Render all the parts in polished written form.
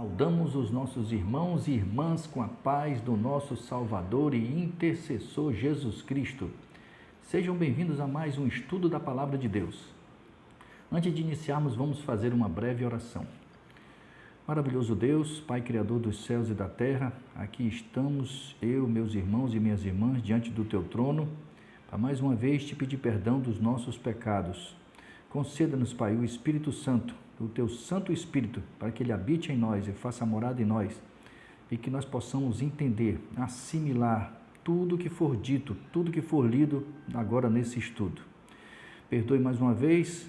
Saudamos os nossos irmãos e irmãs com a paz do nosso Salvador e intercessor Jesus Cristo. Sejam bem-vindos a mais um estudo da Palavra de Deus. Antes de iniciarmos, vamos fazer uma breve oração. Maravilhoso Deus, Pai Criador dos céus e da terra, aqui estamos, eu, meus irmãos e minhas irmãs, diante do Teu trono, para mais uma vez te pedir perdão dos nossos pecados. Conceda-nos, Pai, o Espírito Santo, o Teu Santo Espírito, para que Ele habite em nós e faça morada em nós, e que nós possamos entender, assimilar tudo que for dito, tudo que for lido agora nesse estudo. Perdoe mais uma vez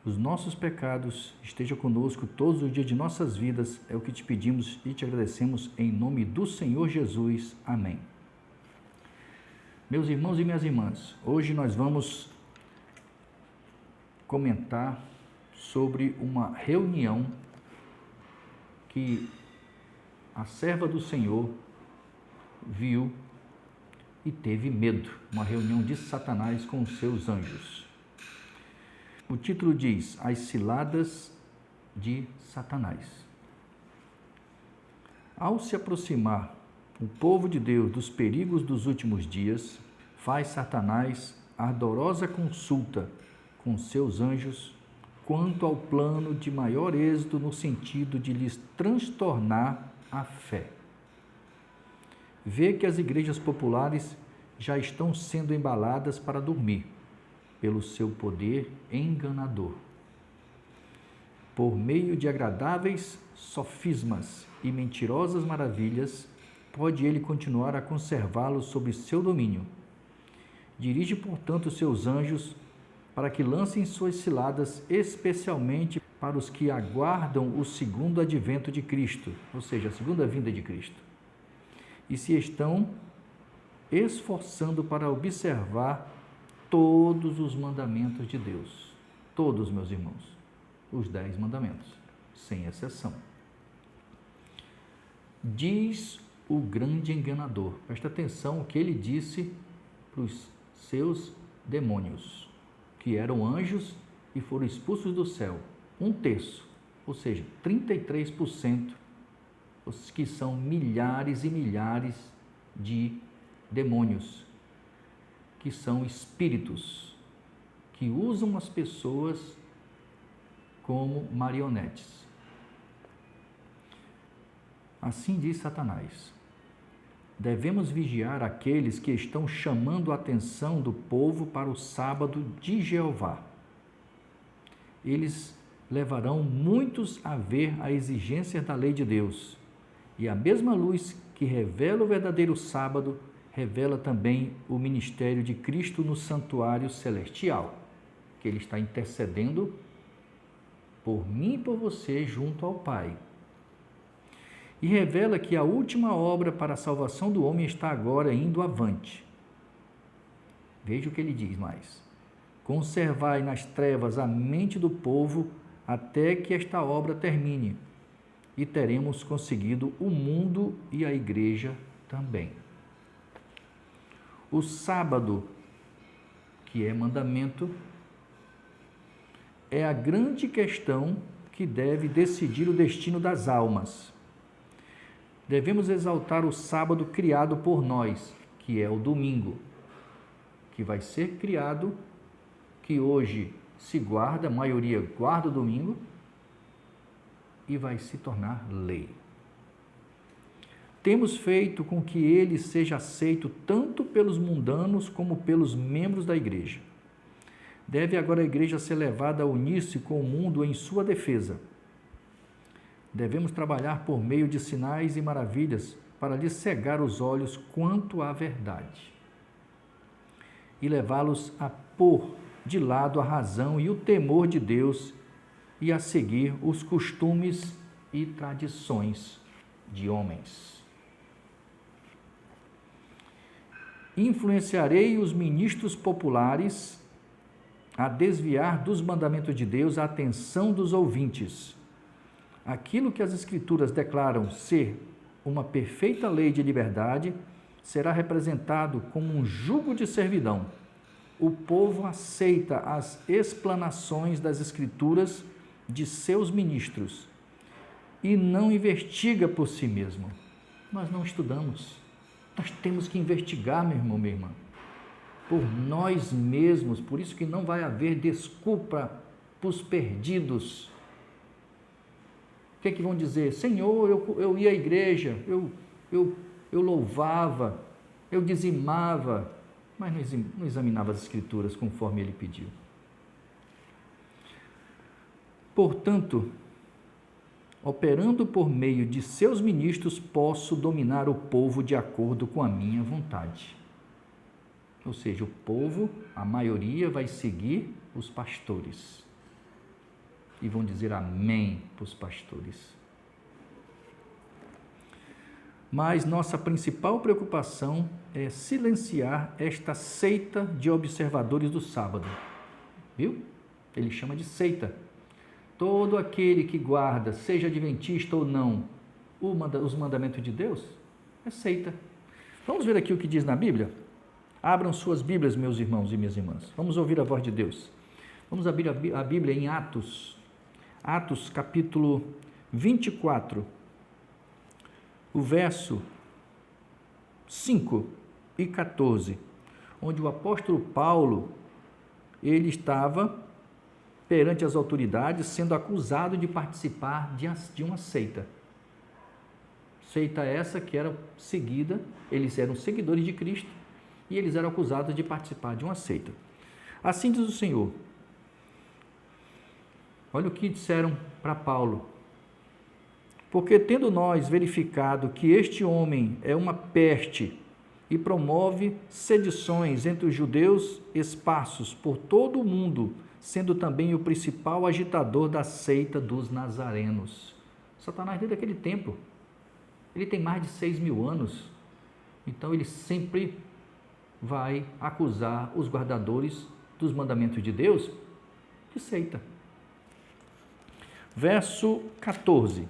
os nossos pecados, esteja conosco todos os dias de nossas vidas, é o que te pedimos e te agradecemos em nome do Senhor Jesus. Amém. Meus irmãos e minhas irmãs, hoje nós vamos comentar sobre uma reunião que a serva do Senhor viu e teve medo, uma reunião de Satanás com os seus anjos. O título diz: As ciladas de Satanás. Ao se aproximar o povo de Deus dos perigos dos últimos dias, faz Satanás ardorosa consulta com seus anjos quanto ao plano de maior êxito no sentido de lhes transtornar a fé. Vê que as igrejas populares já estão sendo embaladas para dormir pelo seu poder enganador. Por meio de agradáveis sofismas e mentirosas maravilhas, pode ele continuar a conservá-los sob seu domínio. Dirige, portanto, seus anjos para que lancem suas ciladas, especialmente para os que aguardam o segundo advento de Cristo, ou seja, a segunda vinda de Cristo, e se estão esforçando para observar todos os mandamentos de Deus. Todos, meus irmãos, os 10 mandamentos, sem exceção. Diz o grande enganador, presta atenção o que ele disse para os seus demônios, que eram anjos e foram expulsos do céu. 1/3, ou seja, 33%, os que são milhares e milhares de demônios, que são espíritos, que usam as pessoas como marionetes. Assim diz Satanás: devemos vigiar aqueles que estão chamando a atenção do povo para o sábado de Jeová. Eles levarão muitos a ver a exigência da lei de Deus, e a mesma luz que revela o verdadeiro sábado revela também o ministério de Cristo no santuário celestial, que Ele está intercedendo por mim e por você junto ao Pai. E revela que a última obra para a salvação do homem está agora indo avante. Veja o que ele diz mais: conservai nas trevas a mente do povo até que esta obra termine, e teremos conseguido o mundo e a igreja também. O sábado, que é mandamento, é a grande questão que deve decidir o destino das almas. Devemos exaltar o sábado criado por nós, que é o domingo, que vai ser criado, que hoje se guarda, a maioria guarda o domingo, e vai se tornar lei. Temos feito com que ele seja aceito tanto pelos mundanos como pelos membros da igreja. Deve agora a igreja ser levada a unir-se com o mundo em sua defesa. Devemos trabalhar por meio de sinais e maravilhas para lhes cegar os olhos quanto à verdade e levá-los a pôr de lado a razão e o temor de Deus e a seguir os costumes e tradições de homens. Influenciarei os ministros populares a desviar dos mandamentos de Deus a atenção dos ouvintes. Aquilo que as Escrituras declaram ser uma perfeita lei de liberdade será representado como um jugo de servidão. O povo aceita as explanações das Escrituras de seus ministros e não investiga por si mesmo. Nós não estudamos. Nós temos que investigar, meu irmão, minha irmã, por nós mesmos. Por isso que não vai haver desculpa para os perdidos. O que é que vão dizer? Senhor, eu ia à igreja, eu louvava, eu dizimava, mas não examinava as Escrituras conforme ele pediu. Portanto, operando por meio de seus ministros, posso dominar o povo de acordo com a minha vontade. Ou seja, o povo, a maioria, vai seguir os pastores. E vão dizer amém para os pastores. Mas nossa principal preocupação é silenciar esta seita de observadores do sábado. Viu? Ele chama de seita. Todo aquele que guarda, seja adventista ou não, os mandamentos de Deus, é seita. Vamos ver aqui o que diz na Bíblia? Abram suas Bíblias, meus irmãos e minhas irmãs. Vamos ouvir a voz de Deus. Vamos abrir a Bíblia em Atos. Atos, capítulo 24, o verso 5 e 14, onde o apóstolo Paulo, ele estava perante as autoridades, sendo acusado de participar de uma seita. Seita essa que era seguida, eles eram seguidores de Cristo, e eles eram acusados de participar de uma seita. Assim diz o Senhor. Olha o que disseram para Paulo. Porque tendo nós verificado que este homem é uma peste e promove sedições entre os judeus esparsos por todo o mundo, sendo também o principal agitador da seita dos nazarenos. Satanás, desde aquele tempo, ele tem mais de 6.000 anos, então ele sempre vai acusar os guardadores dos mandamentos de Deus de seita. Verso 14,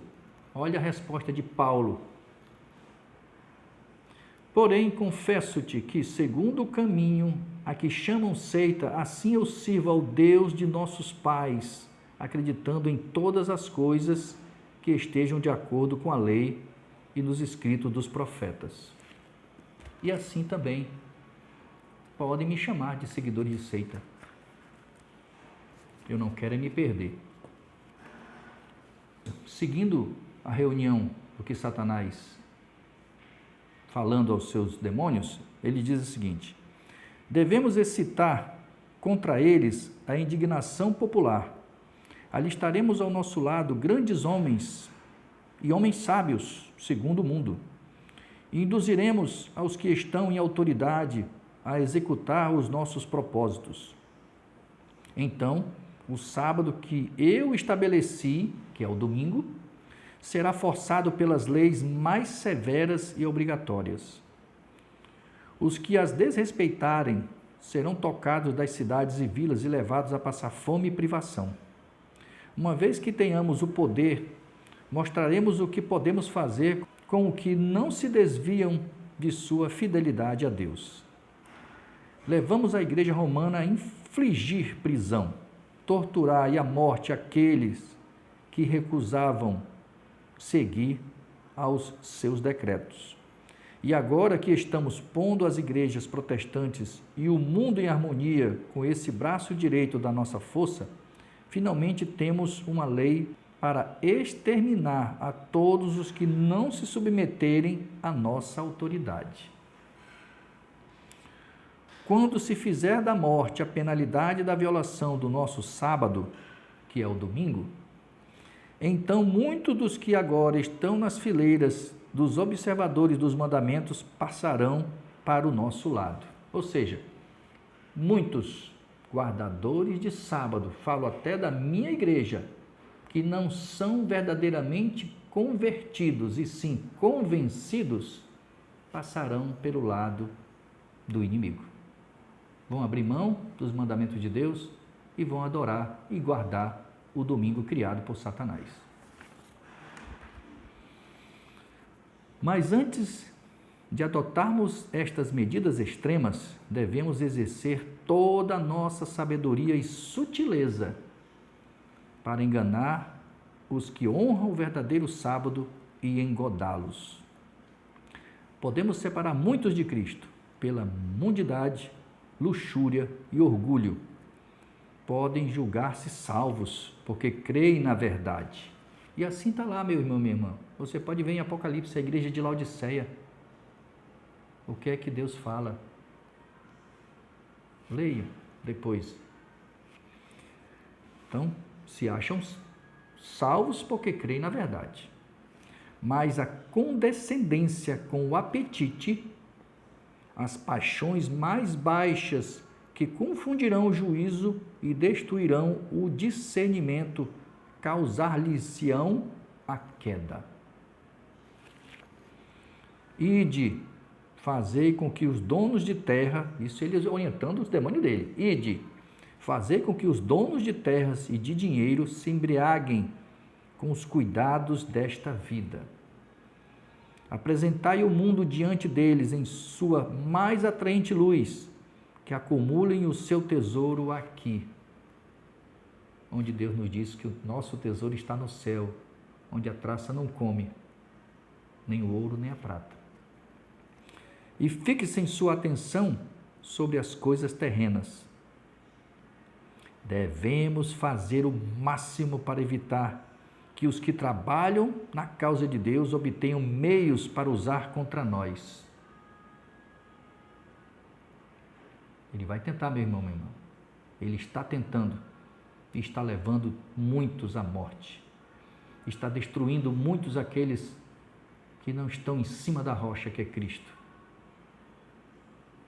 olha a resposta de Paulo. Porém, confesso-te que, segundo o caminho a que chamam seita, assim eu sirvo ao Deus de nossos pais, acreditando em todas as coisas que estejam de acordo com a lei e nos escritos dos profetas. E assim também podem me chamar de seguidor de seita. Eu não quero me perder. Seguindo a reunião do que Satanás, falando aos seus demônios, ele diz o seguinte: devemos excitar contra eles a indignação popular. Alistaremos ao nosso lado grandes homens e homens sábios, segundo o mundo, e induziremos aos que estão em autoridade a executar os nossos propósitos. Então, o sábado que eu estabeleci, que é o domingo, será forçado pelas leis mais severas e obrigatórias. Os que as desrespeitarem serão tocados das cidades e vilas e levados a passar fome e privação. Uma vez que tenhamos o poder, mostraremos o que podemos fazer com o que não se desviam de sua fidelidade a Deus. Levamos a Igreja Romana a infligir prisão, torturar e a morte aqueles que recusavam seguir aos seus decretos. E agora que estamos pondo as igrejas protestantes e o mundo em harmonia com esse braço direito da nossa força, finalmente temos uma lei para exterminar a todos os que não se submeterem à nossa autoridade. Quando se fizer da morte a penalidade da violação do nosso sábado, que é o domingo, então muitos dos que agora estão nas fileiras dos observadores dos mandamentos passarão para o nosso lado. Ou seja, muitos guardadores de sábado, falo até da minha igreja, que não são verdadeiramente convertidos e sim convencidos, passarão pelo lado do inimigo. Vão abrir mão dos mandamentos de Deus e vão adorar e guardar o domingo criado por Satanás. Mas antes de adotarmos estas medidas extremas, devemos exercer toda a nossa sabedoria e sutileza para enganar os que honram o verdadeiro sábado e engodá-los. Podemos separar muitos de Cristo pela mundidade, luxúria e orgulho. Podem julgar-se salvos, porque creem na verdade. E assim está lá, meu irmão, minha irmã. Você pode ver em Apocalipse, a igreja de Laodiceia. O que é que Deus fala? Leia depois. Então, se acham salvos porque creem na verdade. Mas a condescendência com o apetite, as paixões mais baixas que confundirão o juízo e destruirão o discernimento, causar-lhes-ão a queda. Ide, fazei com que os donos de terra, isso ele orientando os demônios dele, ide, fazei com que os donos de terras e de dinheiro se embriaguem com os cuidados desta vida. Apresentai o mundo diante deles em sua mais atraente luz, que acumulem o seu tesouro aqui, onde Deus nos diz que o nosso tesouro está no céu, onde a traça não come, nem o ouro nem a prata. E fixe-se sua atenção sobre as coisas terrenas. Devemos fazer o máximo para evitar que os que trabalham na causa de Deus obtenham meios para usar contra nós. Ele vai tentar, meu irmão, minha irmã. Ele está tentando e está levando muitos à morte. Está destruindo muitos aqueles que não estão em cima da rocha que é Cristo.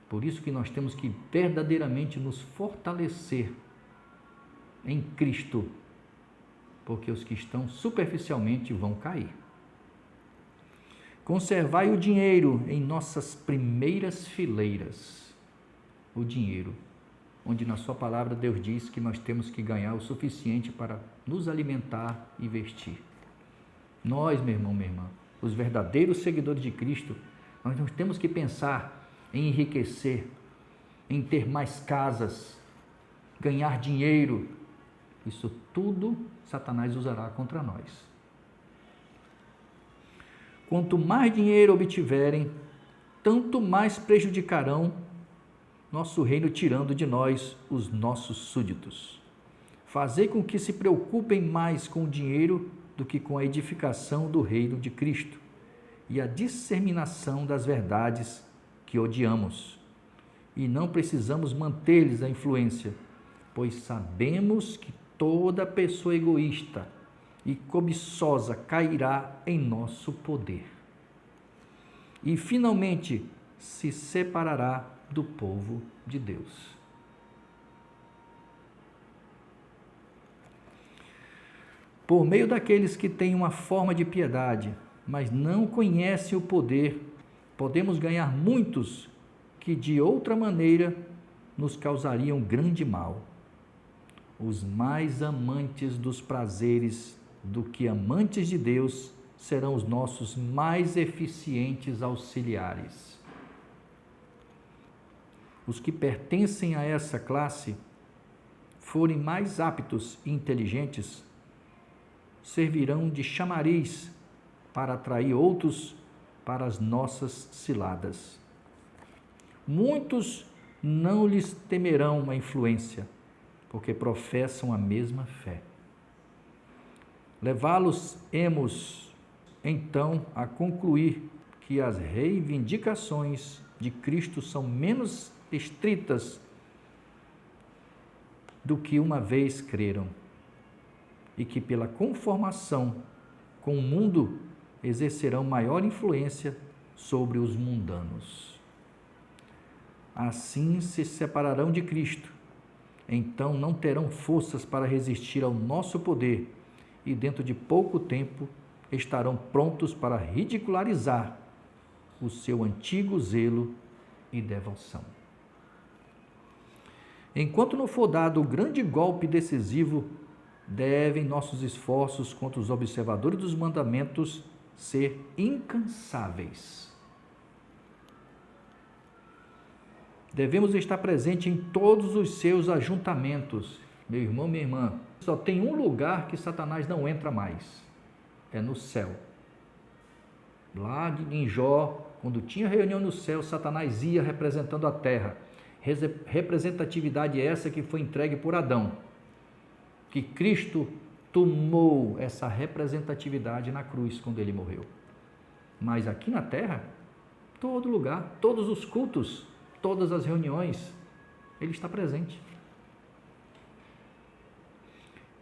Por isso que nós temos que verdadeiramente nos fortalecer em Cristo, porque os que estão superficialmente vão cair. Conservai o dinheiro em nossas primeiras fileiras. O dinheiro, onde na sua palavra Deus diz que nós temos que ganhar o suficiente para nos alimentar e vestir. Nós, meu irmão, minha irmã, os verdadeiros seguidores de Cristo, nós não temos que pensar em enriquecer, em ter mais casas, ganhar dinheiro. Isso tudo Satanás usará contra nós. Quanto mais dinheiro obtiverem, tanto mais prejudicarão nosso reino, tirando de nós os nossos súditos. Fazei com que se preocupem mais com o dinheiro do que com a edificação do reino de Cristo e a disseminação das verdades que odiamos. E não precisamos manter-lhes a influência, pois sabemos que toda pessoa egoísta e cobiçosa cairá em nosso poder. E finalmente se separará do povo de Deus. Por meio daqueles que têm uma forma de piedade, mas não conhecem o poder, podemos ganhar muitos que de outra maneira nos causariam grande mal. Os mais amantes dos prazeres do que amantes de Deus serão os nossos mais eficientes auxiliares. Os que pertencem a essa classe forem mais aptos e inteligentes, servirão de chamariz para atrair outros para as nossas ciladas. Muitos não lhes temerão a influência, porque professam a mesma fé. Levá-los-emos, então, a concluir que as reivindicações de Cristo são menos estritas do que uma vez creram, e que pela conformação com o mundo exercerão maior influência sobre os mundanos. Assim se separarão de Cristo, então não terão forças para resistir ao nosso poder e dentro de pouco tempo estarão prontos para ridicularizar o seu antigo zelo e devoção. Enquanto não for dado o grande golpe decisivo, devem nossos esforços contra os observadores dos mandamentos ser incansáveis. Devemos estar presentes em todos os seus ajuntamentos Meu irmão, minha irmã, só tem um lugar que Satanás não entra mais, é no céu. Lá em Jó, quando tinha reunião no céu, Satanás ia representando a terra. Representatividade essa que foi entregue por Adão, que Cristo tomou essa representatividade na cruz quando ele morreu. Mas aqui na terra, todo lugar, todos os cultos, todas as reuniões, ele está presente.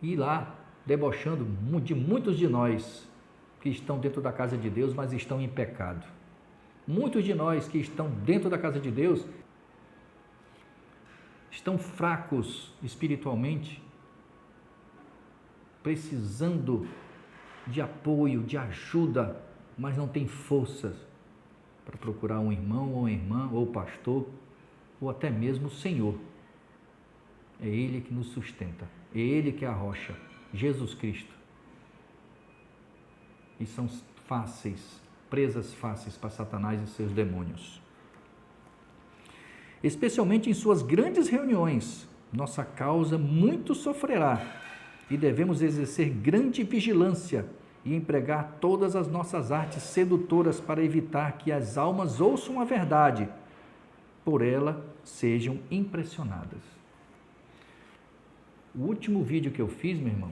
E lá, debochando de muitos de nós que estão dentro da casa de Deus, mas estão em pecado. Muitos de nós que estão dentro da casa de Deus estão fracos espiritualmente, precisando de apoio, de ajuda, mas não tem forças para procurar um irmão ou uma irmã, ou pastor, ou até mesmo o Senhor. É Ele que nos sustenta, é Ele que é a rocha, Jesus Cristo. E são fáceis, presas fáceis para Satanás e seus demônios. Especialmente em suas grandes reuniões, nossa causa muito sofrerá e devemos exercer grande vigilância e empregar todas as nossas artes sedutoras para evitar que as almas ouçam a verdade, por ela sejam impressionadas. O último vídeo que eu fiz, meu irmão,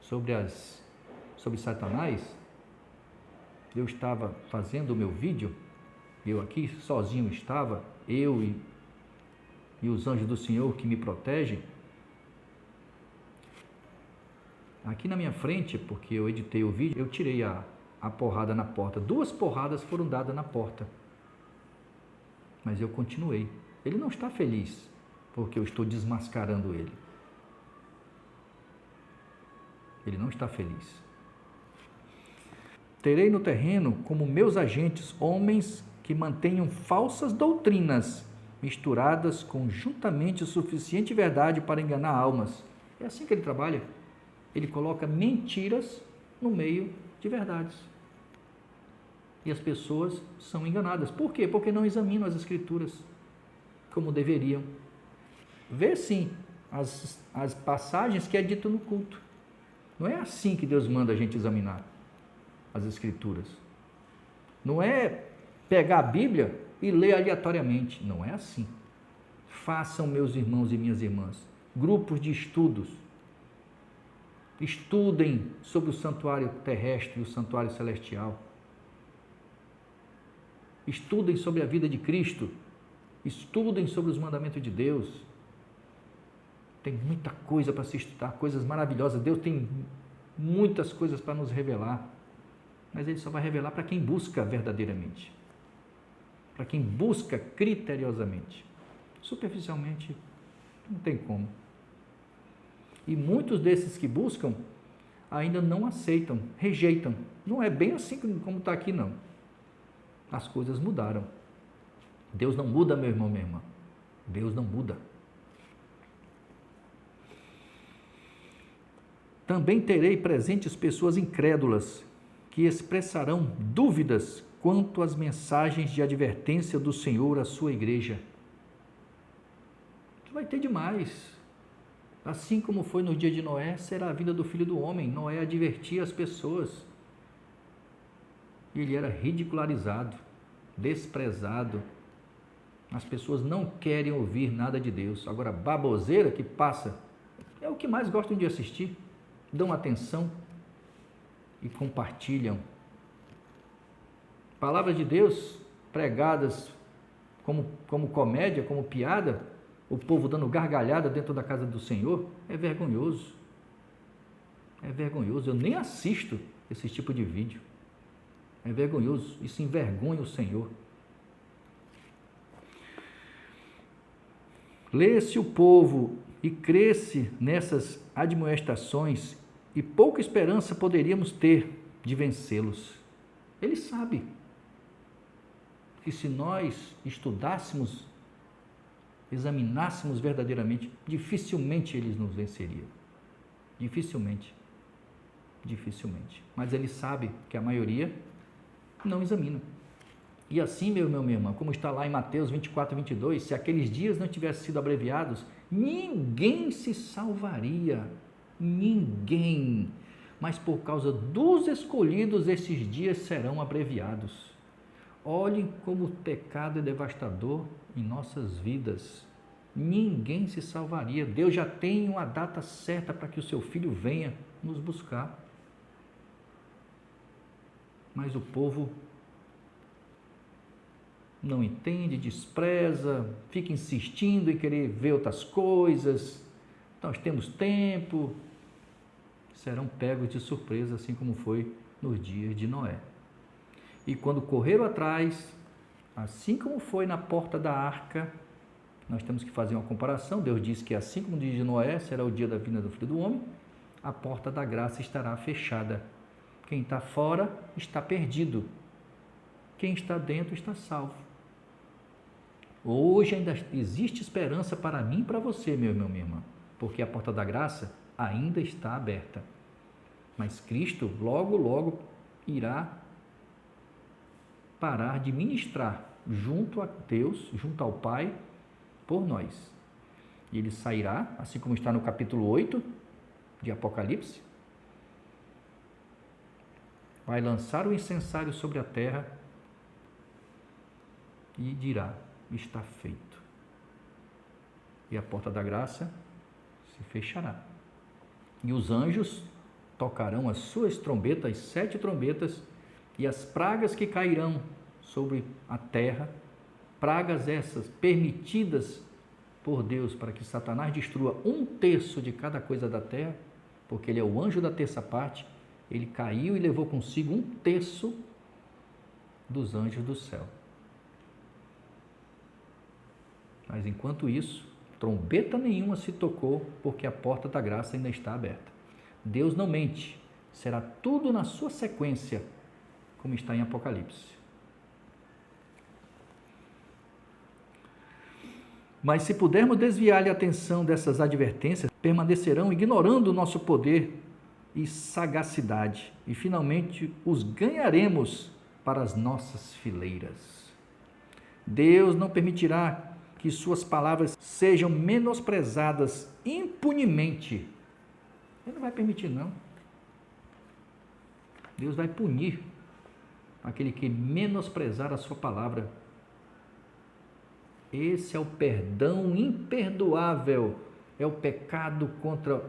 sobre Satanás, eu estava fazendo o meu vídeo, eu aqui sozinho estava, eu e os anjos do Senhor que me protegem. Aqui na minha frente, porque eu editei o vídeo, eu tirei a porrada na porta. 2 porradas foram dadas na porta. Mas eu continuei. Ele não está feliz, porque eu estou desmascarando ele. Ele não está feliz. Terei no terreno como meus agentes homens que mantenham falsas doutrinas misturadas com juntamente suficiente verdade para enganar almas. É assim que ele trabalha. Ele coloca mentiras no meio de verdades. E as pessoas são enganadas. Por quê? Porque não examinam as Escrituras como deveriam. Vê sim as passagens que é dito no culto. Não é assim que Deus manda a gente examinar as Escrituras. Não é pegar a Bíblia e ler aleatoriamente. Não é assim. Façam, meus irmãos e minhas irmãs, grupos de estudos. Estudem sobre o santuário terrestre e o santuário celestial. Estudem sobre a vida de Cristo. Estudem sobre os mandamentos de Deus. Tem muita coisa para se estudar, coisas maravilhosas. Deus tem muitas coisas para nos revelar. Mas Ele só vai revelar para quem busca verdadeiramente. Para quem busca criteriosamente. Superficialmente, não tem como. E muitos desses que buscam ainda não aceitam, rejeitam. Não é bem assim como está aqui, não. As coisas mudaram. Deus não muda, meu irmão, minha irmã. Deus não muda. Também terei presentes pessoas incrédulas que expressarão dúvidas quanto às mensagens de advertência do Senhor à sua igreja. Vai ter demais. Assim como foi no dia de Noé, será a vida do Filho do Homem. Noé advertia as pessoas. Ele era ridicularizado, desprezado. As pessoas não querem ouvir nada de Deus. Agora, baboseira que passa é o que mais gostam de assistir. Dão atenção e compartilham. Palavras de Deus pregadas como comédia, como piada, o povo dando gargalhada dentro da casa do Senhor, é vergonhoso. É vergonhoso. Eu nem assisto esse tipo de vídeo. É vergonhoso. Isso envergonha o Senhor. Lê-se o povo e cresce nessas admoestações e pouca esperança poderíamos ter de vencê-los. Ele sabe que se nós estudássemos, examinássemos verdadeiramente, dificilmente eles nos venceriam. Dificilmente. Dificilmente. Mas ele sabe que a maioria não examina. E assim, meu irmão, minha irmã, como está lá em Mateus 24, 22, se aqueles dias não tivessem sido abreviados, ninguém se salvaria, ninguém. Mas por causa dos escolhidos, esses dias serão abreviados. Olhem como o pecado é devastador em nossas vidas. Ninguém se salvaria. Deus já tem uma data certa para que o seu Filho venha nos buscar. Mas o povo não entende, despreza, fica insistindo em querer ver outras coisas. Nós temos tempo. Serão pegos de surpresa, assim como foi nos dias de Noé. E quando correram atrás, assim como foi na porta da arca, nós temos que fazer uma comparação. Deus disse que assim como o dia de Noé será o dia da vinda do Filho do Homem, a porta da graça estará fechada. Quem está fora está perdido. Quem está dentro está salvo. Hoje ainda existe esperança para mim e para você, meu irmão, minha irmã, porque a porta da graça ainda está aberta. Mas Cristo logo, logo irá parar de ministrar junto a Deus, junto ao Pai, por nós. E ele sairá, assim como está no capítulo 8 de Apocalipse, vai lançar o incensário sobre a terra e dirá: está feito. E a porta da graça se fechará. E os anjos tocarão as suas trombetas, as 7 trombetas, e as pragas que cairão sobre a terra, pragas essas permitidas por Deus para que Satanás destrua 1/3 de cada coisa da terra, porque ele é o anjo da terça parte, ele caiu e levou consigo 1/3 dos anjos do céu. Mas enquanto isso, trombeta nenhuma se tocou, porque a porta da graça ainda está aberta. Deus não mente, será tudo na sua sequência, como está em Apocalipse. Mas se pudermos desviar-lhe a atenção dessas advertências, permanecerão ignorando o nosso poder e sagacidade, e finalmente os ganharemos para as nossas fileiras. Deus não permitirá que suas palavras sejam menosprezadas impunemente. Ele não vai permitir, não. Deus vai punir aquele que menosprezar a sua palavra. Esse é o perdão imperdoável, é o pecado contra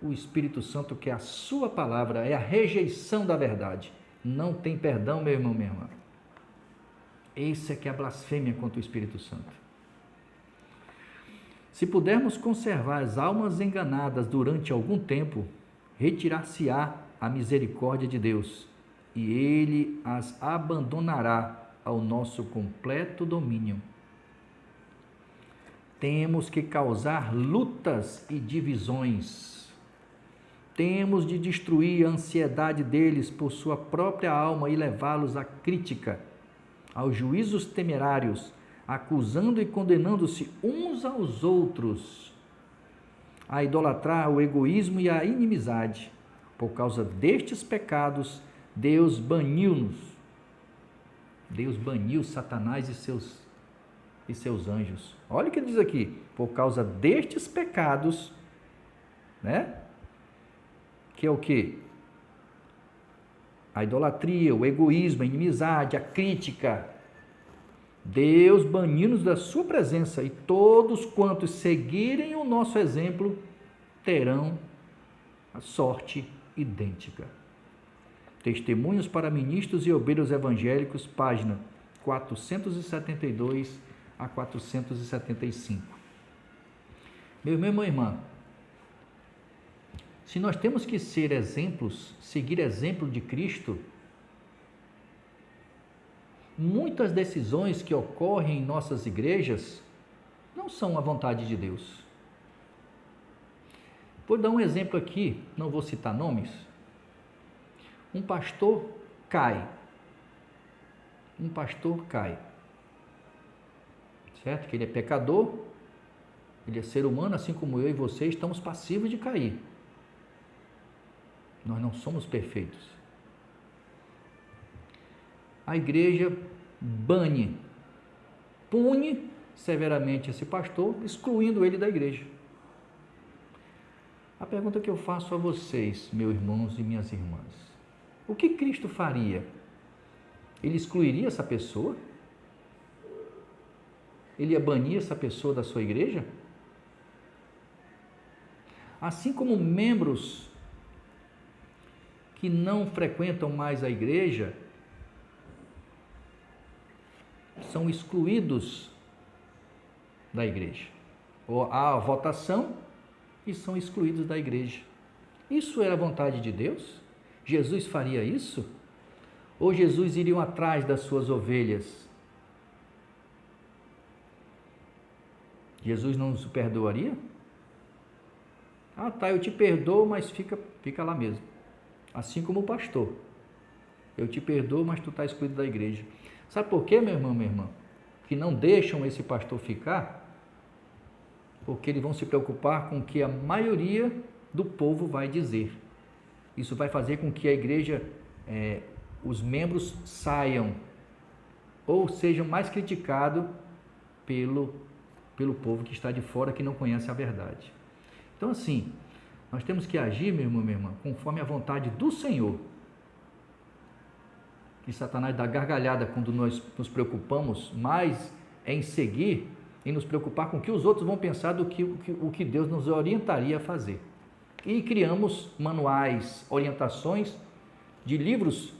o Espírito Santo, que é a sua palavra, é a rejeição da verdade. Não tem perdão, meu irmão, minha irmã. Esse é que é a blasfêmia contra o Espírito Santo. Se pudermos conservar as almas enganadas durante algum tempo, retirar-se-á a misericórdia de Deus, e Ele as abandonará ao nosso completo domínio. Temos que causar lutas e divisões. Temos de destruir a ansiedade deles por sua própria alma e levá-los à crítica, aos juízos temerários, acusando e condenando-se uns aos outros, a idolatrar o egoísmo e a inimizade. Por causa destes pecados, Deus baniu-nos. Deus baniu Satanás e seus anjos. Olha o que ele diz aqui: por causa destes pecados, né? Que é o quê? A idolatria, o egoísmo, a inimizade, a crítica. Deus baniu-nos da sua presença, e todos quantos seguirem o nosso exemplo terão a sorte idêntica. Testemunhos para ministros e obreiros evangélicos, página 472 a 475. Meu irmão e minha irmã, se nós temos que ser exemplos, seguir exemplo de Cristo, muitas decisões que ocorrem em nossas igrejas não são a vontade de Deus. Vou dar um exemplo aqui, não vou citar nomes. Um pastor cai. Certo? Que ele é pecador, ele é ser humano, assim como eu e você estamos passíveis de cair. Nós não somos perfeitos. A igreja bane, pune severamente esse pastor, excluindo ele da igreja. A pergunta que eu faço a vocês, meus irmãos e minhas irmãs: o que Cristo faria? Ele excluiria essa pessoa? Ele ia banir essa pessoa da sua igreja? Assim como membros que não frequentam mais a igreja são excluídos da igreja. Ou há a votação e são excluídos da igreja. Isso era a vontade de Deus? Jesus faria isso? Ou Jesus iria atrás das suas ovelhas? Jesus não nos perdoaria? Ah, tá, eu te perdoo, mas fica lá mesmo. Assim como o pastor. Eu te perdoo, mas tu está excluído da igreja. Sabe por quê, meu irmão, minha irmã? Que não deixam esse pastor ficar? Porque eles vão se preocupar com o que a maioria do povo vai dizer. Isso vai fazer com que a igreja, os membros saiam ou sejam mais criticados pelo povo que está de fora, que não conhece a verdade. Então, assim, nós temos que agir, meu irmão, minha irmã, conforme a vontade do Senhor. E Satanás dá gargalhada quando nós nos preocupamos mais em seguir, em nos preocupar com o que os outros vão pensar do que o que Deus nos orientaria a fazer. E criamos manuais, orientações de livros,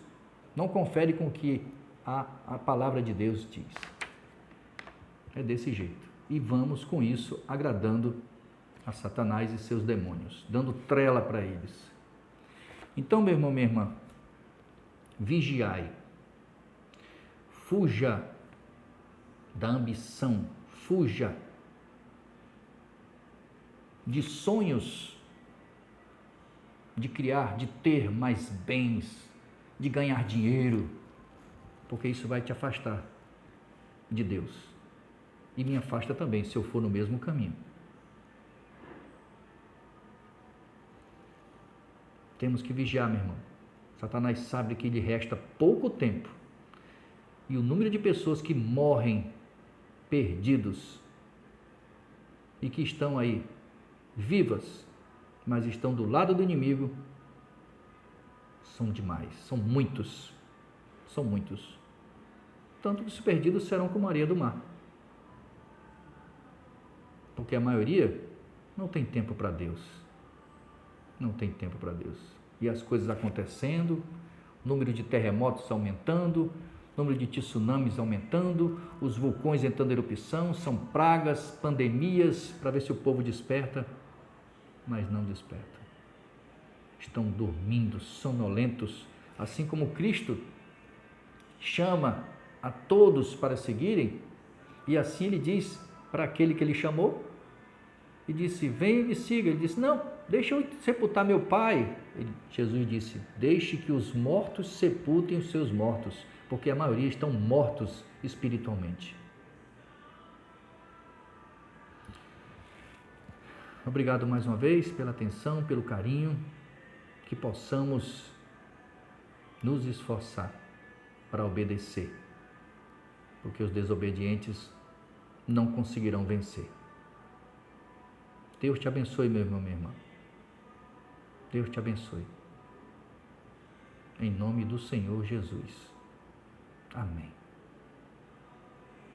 não confere com o que a palavra de Deus diz. É desse jeito. E vamos com isso agradando a Satanás e seus demônios, dando trela para eles. Então, meu irmão, minha irmã, vigiai, fuja da ambição, fuja de sonhos de criar, de ter mais bens, de ganhar dinheiro, porque isso vai te afastar de Deus e me afasta também se eu for no mesmo caminho. Temos que vigiar, meu irmão. Satanás sabe que lhe resta pouco tempo e o número de pessoas que morrem perdidos e que estão aí vivas, mas estão do lado do inimigo, são demais, são muitos, tanto que os perdidos serão como a areia do mar, porque a maioria não tem tempo para Deus, e as coisas acontecendo, o número de terremotos aumentando, o número de tsunamis aumentando, os vulcões entrando em erupção, são pragas, pandemias, para ver se o povo desperta, mas não desperta. Estão dormindo, sonolentos, assim como Cristo chama a todos para seguirem, e assim ele diz para aquele que ele chamou, e disse: venha e me siga. Ele disse: não, deixa eu sepultar meu pai. Jesus disse: deixe que os mortos sepultem os seus mortos, porque a maioria estão mortos espiritualmente. Obrigado mais uma vez pela atenção, pelo carinho, que possamos nos esforçar para obedecer, porque os desobedientes não conseguirão vencer. Deus te abençoe, meu irmão, minha irmã. Deus te abençoe. Em nome do Senhor Jesus. Amém.